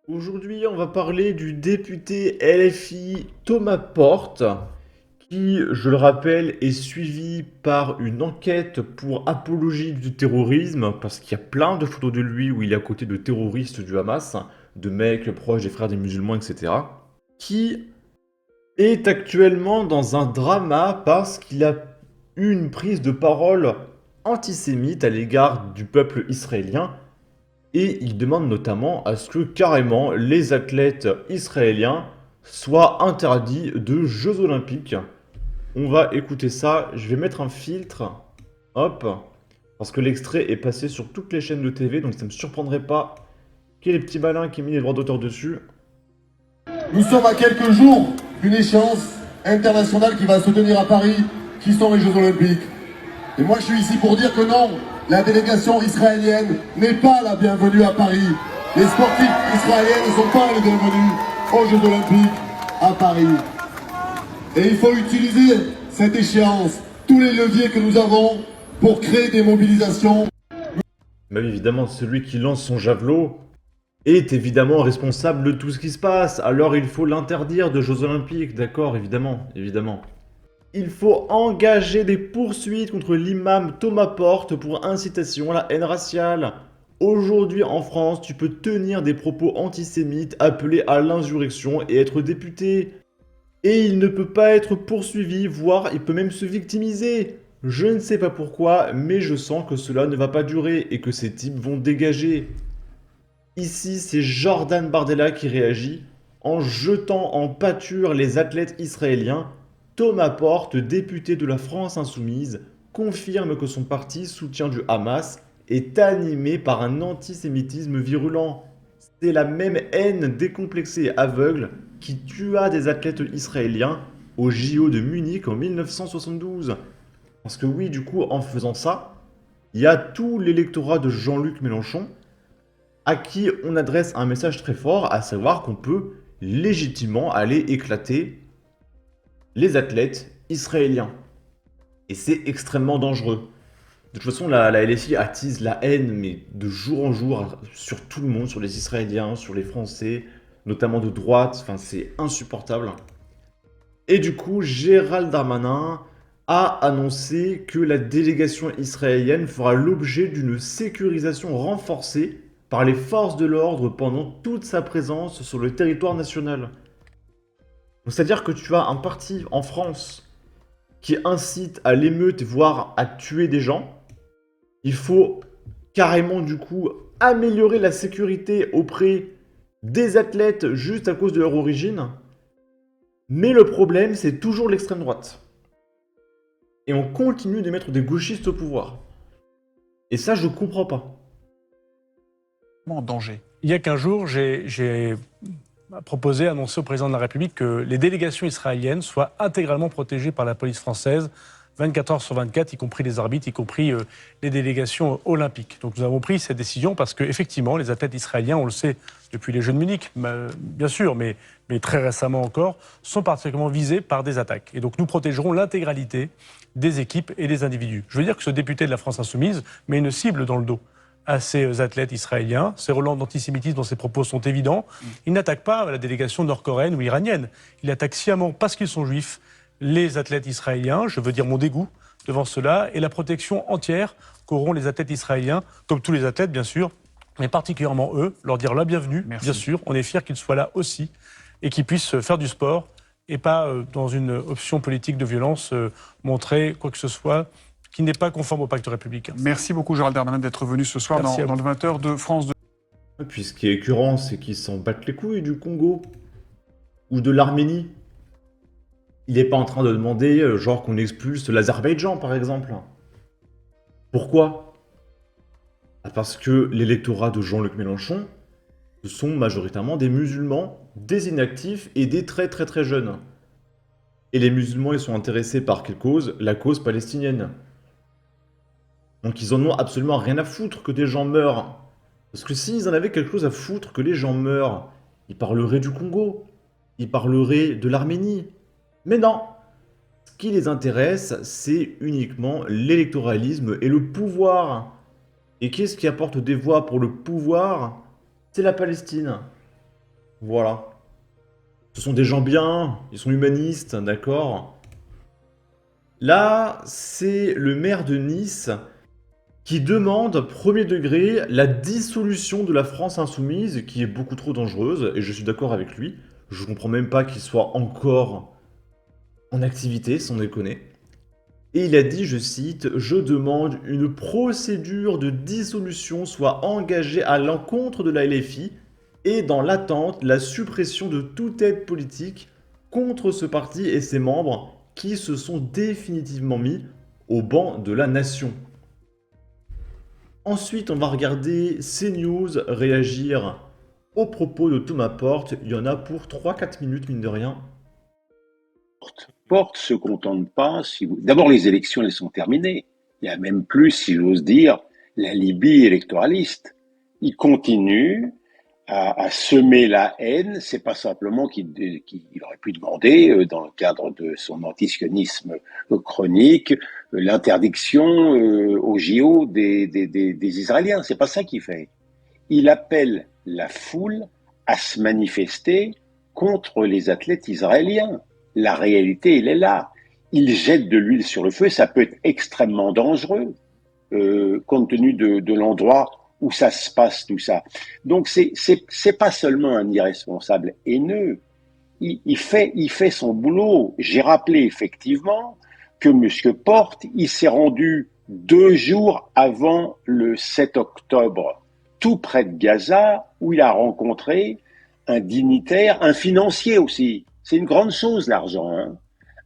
Aujourd'hui, on va parler du député LFI Thomas Porte, qui, je le rappelle, est suivi par une enquête pour apologie du terrorisme, parce qu'il y a plein de photos de lui où il est à côté de terroristes du Hamas, de mecs proches des frères des musulmans, etc., qui est actuellement dans un drama parce qu'il a eu une prise de parole antisémite à l'égard du peuple israélien. Et il demande notamment à ce que carrément les athlètes israéliens soient interdits de Jeux Olympiques. On va écouter ça, je vais mettre un filtre, hop, parce que l'extrait est passé sur toutes les chaînes de TV, donc ça ne me surprendrait pas qu'il y ait les petits malins qui aient mis les droits d'auteur dessus. Nous sommes à quelques jours d'une échéance internationale qui va se tenir à Paris, qui sont les Jeux Olympiques. Et moi je suis ici pour dire que non, la délégation israélienne n'est pas la bienvenue à Paris. Les sportifs israéliens ne sont pas les bienvenus aux Jeux Olympiques à Paris. Et il faut utiliser cette échéance, tous les leviers que nous avons pour créer des mobilisations. Mais oui, évidemment, celui qui lance son javelot est évidemment responsable de tout ce qui se passe, alors il faut l'interdire de Jeux Olympiques, d'accord, évidemment, évidemment. Il faut engager des poursuites contre l'imam Thomas Porte pour incitation à la haine raciale. Aujourd'hui en France, tu peux tenir des propos antisémites, appeler à l'insurrection et être député. Et il ne peut pas être poursuivi, voire il peut même se victimiser. Je ne sais pas pourquoi, mais je sens que cela ne va pas durer et que ces types vont dégager. Ici, c'est Jordan Bardella qui réagit en jetant en pâture les athlètes israéliens. Thomas Porte, député de la France Insoumise, confirme que son parti, soutien du Hamas, est animé par un antisémitisme virulent. C'est la même haine décomplexée et aveugle qui tua des athlètes israéliens au JO de Munich en 1972. Parce que oui, du coup, en faisant ça, il y a tout l'électorat de Jean-Luc Mélenchon à qui on adresse un message très fort, à savoir qu'on peut légitimement aller éclater les athlètes israéliens. Et c'est extrêmement dangereux. De toute façon, la LFI attise la haine, mais de jour en jour, sur tout le monde, sur les Israéliens, sur les Français, notamment de droite, enfin c'est insupportable. Et du coup, Gérald Darmanin a annoncé que la délégation israélienne fera l'objet d'une sécurisation renforcée par les forces de l'ordre pendant toute sa présence sur le territoire national. C'est-à-dire que tu as un parti en France qui incite à l'émeute, voire à tuer des gens. Il faut carrément du coup améliorer la sécurité auprès des athlètes juste à cause de leur origine. Mais le problème, c'est toujours l'extrême droite. Et on continue de mettre des gauchistes au pouvoir. Et ça, je comprends pas. En danger. Il y a 15 jours, j'ai proposé, annoncé au président de la République que les délégations israéliennes soient intégralement protégées par la police française, 24 heures sur 24, y compris les arbitres, y compris les délégations olympiques. Donc nous avons pris cette décision parce qu'effectivement, les athlètes israéliens, on le sait depuis les Jeux de Munich, bien sûr, mais très récemment encore, sont particulièrement visés par des attaques. Et donc nous protégerons l'intégralité des équipes et des individus. Je veux dire que ce député de la France Insoumise met une cible dans le dos à ces athlètes israéliens. Ces relents d'antisémitisme dans ses propos sont évidents. Il n'attaque pas la délégation nord-coréenne ou iranienne. Il attaque sciemment, parce qu'ils sont juifs, les athlètes israéliens. Je veux dire mon dégoût devant cela et la protection entière qu'auront les athlètes israéliens, comme tous les athlètes bien sûr, mais particulièrement eux, leur dire la bienvenue. Merci. Bien sûr, on est fiers qu'ils soient là aussi et qu'ils puissent faire du sport et pas dans une option politique de violence montrer quoi que ce soit qui n'est pas conforme au pacte républicain. Merci beaucoup Gérald Darmanin d'être venu ce soir Merci dans le 20h de France 2. Et puis ce qui est écœurant, c'est qu'ils s'en battent les couilles du Congo. Ou de l'Arménie. Il n'est pas en train de demander, genre, qu'on expulse l'Azerbaïdjan, par exemple. Pourquoi? Parce que l'électorat de Jean-Luc Mélenchon, ce sont majoritairement des musulmans, des inactifs et des très très très jeunes. Et les musulmans, ils sont intéressés par quelle cause? La cause palestinienne. Donc ils en ont absolument rien à foutre que des gens meurent. Parce que s'ils en avaient quelque chose à foutre que les gens meurent, ils parleraient du Congo, ils parleraient de l'Arménie. Mais non! Ce qui les intéresse, c'est uniquement l'électoralisme et le pouvoir. Et qu'est-ce qui apporte des voix pour le pouvoir? C'est la Palestine. Voilà. Ce sont des gens bien, ils sont humanistes, d'accord. Là, c'est le maire de Nice qui demande, premier degré, la dissolution de la France insoumise, qui est beaucoup trop dangereuse, et je suis d'accord avec lui. Je comprends même pas qu'il soit encore en activité, sans déconner. Et il a dit, je cite, « Je demande une procédure de dissolution soit engagée à l'encontre de la LFI et dans l'attente, la suppression de toute aide politique contre ce parti et ses membres qui se sont définitivement mis au banc de la nation. » Ensuite, on va regarder CNews réagir aux propos de Thomas Porte. Il y en a pour 3-4 minutes, mine de rien. Porte se contente pas. D'abord, les élections, elles sont terminées. Il y a même plus, si j'ose dire, la Libye électoraliste. Il continue à semer la haine. C'est pas simplement qu'il aurait pu demander, dans le cadre de son antisionisme chronique, l'interdiction aux JO des Israéliens. C'est pas ça qu'il fait. Il appelle la foule à se manifester contre les athlètes israéliens. La réalité, elle est là. Il jette de l'huile sur le feu, ça peut être extrêmement dangereux, compte tenu de l'endroit où ça se passe, tout ça. Donc, c'est pas seulement un irresponsable haineux. Il fait son boulot. J'ai rappelé effectivement que M. Porte, il s'est rendu 2 jours avant le 7 octobre, tout près de Gaza, où il a rencontré un dignitaire, un financier aussi. C'est une grande chose, l'argent, hein.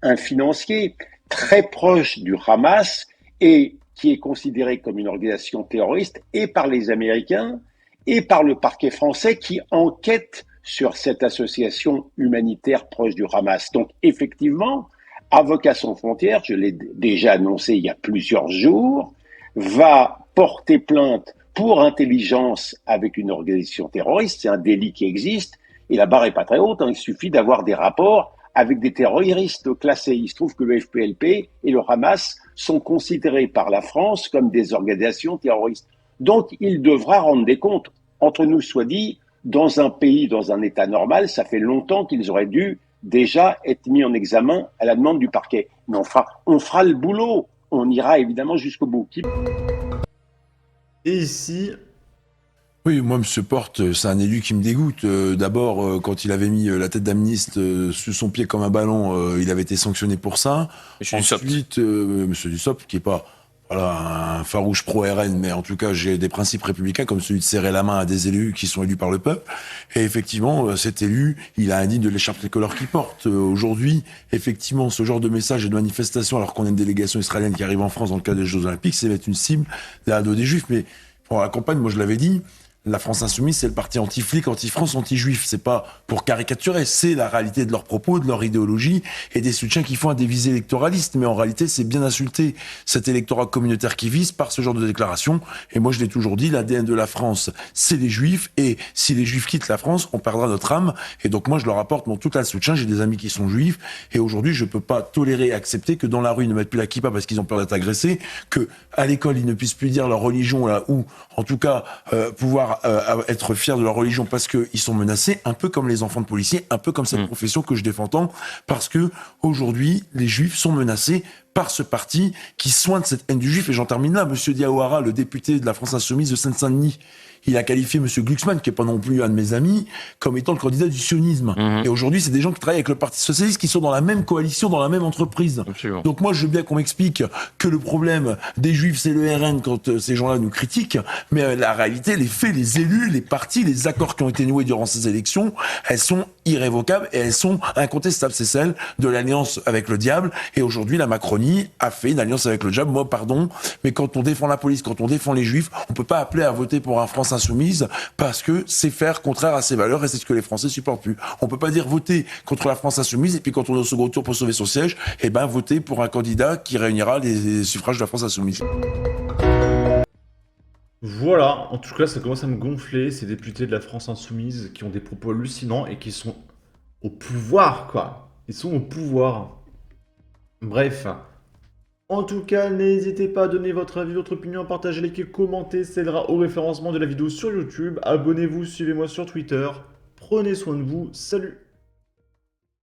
Un financier très proche du Hamas et qui est considéré comme une organisation terroriste et par les Américains et par le parquet français qui enquête sur cette association humanitaire proche du Hamas. Donc, effectivement, Avocats sans frontières, je l'ai déjà annoncé il y a plusieurs jours, va porter plainte pour intelligence avec une organisation terroriste. C'est un délit qui existe et la barre est pas très haute, hein. Il suffit d'avoir des rapports avec des terroristes classés. Il se trouve que le FPLP et le Hamas sont considérés par la France comme des organisations terroristes. Donc, il devra rendre des comptes. Entre nous soit dit, dans un pays, dans un État normal, ça fait longtemps qu'ils auraient dû déjà être mis en examen à la demande du parquet. Mais on fera le boulot. On ira évidemment jusqu'au bout. Et ici, Oui, moi, M. Porte, c'est un élu qui me dégoûte. D'abord, quand il avait mis la tête d'Amnist sous son pied comme un ballon, il avait été sanctionné pour ça. Monsieur Dussopt. Ensuite, M. Dussopt, qui est pas un farouche pro-RN, mais en tout cas, j'ai des principes républicains comme celui de serrer la main à des élus qui sont élus par le peuple. Et effectivement, cet élu, il a indigne de l'écharpe tricolore qu'il porte. Aujourd'hui, effectivement, ce genre de message et de manifestation, alors qu'on a une délégation israélienne qui arrive en France dans le cadre des Jeux Olympiques, c'est être une cible derrière le dos des Juifs. Mais pour la campagne, moi, je l'avais dit, la France Insoumise, c'est le parti anti-flic, anti-France, anti-juif. C'est pas pour caricaturer, c'est la réalité de leurs propos, de leur idéologie et des soutiens qu'ils font à des visées électoralistes. Mais en réalité, c'est bien insulter cet électorat communautaire qui vise par ce genre de déclaration. Et moi, je l'ai toujours dit, l'ADN de la France, c'est les juifs. Et si les juifs quittent la France, on perdra notre âme. Et donc, moi, je leur apporte mon total soutien. J'ai des amis qui sont juifs. Et aujourd'hui, je peux pas tolérer et accepter que dans la rue, ils ne mettent plus la kippa parce qu'ils ont peur d'être agressés, que à l'école, ils ne puissent plus dire leur religion, là, ou en tout cas, pouvoir être fiers de leur religion parce qu'ils sont menacés, un peu comme les enfants de policiers, un peu comme cette profession que je défends tant, parce que aujourd'hui, les juifs sont menacés par ce parti qui soigne cette haine du juif. Et j'en termine là. Monsieur Diawara, le député de la France Insoumise de Seine-Saint-Denis, il a qualifié Monsieur Glucksmann, qui est pas non plus un de mes amis, comme étant le candidat du sionisme. Et aujourd'hui, c'est des gens qui travaillent avec le Parti Socialiste, qui sont dans la même coalition, dans la même entreprise. Absolument. Donc moi, je veux bien qu'on m'explique que le problème des Juifs, c'est le RN quand ces gens-là nous critiquent, mais la réalité, les faits, les élus, les partis, les accords qui ont été noués durant ces élections, elles sont irrévocables et elles sont incontestables. C'est celle de l'alliance avec le diable. Et aujourd'hui, la Macronie a fait une alliance avec le diable. Moi, pardon, mais quand on défend la police, quand on défend les Juifs, on peut pas appeler à voter pour un France Insoumise parce que c'est faire contraire à ses valeurs et c'est ce que les Français supportent plus. On peut pas dire voter contre la France Insoumise et puis quand on est au second tour pour sauver son siège, eh ben voter pour un candidat qui réunira les suffrages de la France Insoumise. voilà, en tout cas, ça commence à me gonfler, ces députés de la France Insoumise qui ont des propos hallucinants et qui sont au pouvoir, quoi. Ils sont au pouvoir. Bref. En tout cas, n'hésitez pas à donner votre avis, votre opinion, à partager, liker, commenter, ça aidera au référencement de la vidéo sur YouTube. Abonnez-vous, suivez-moi sur Twitter. prenez soin de vous, salut!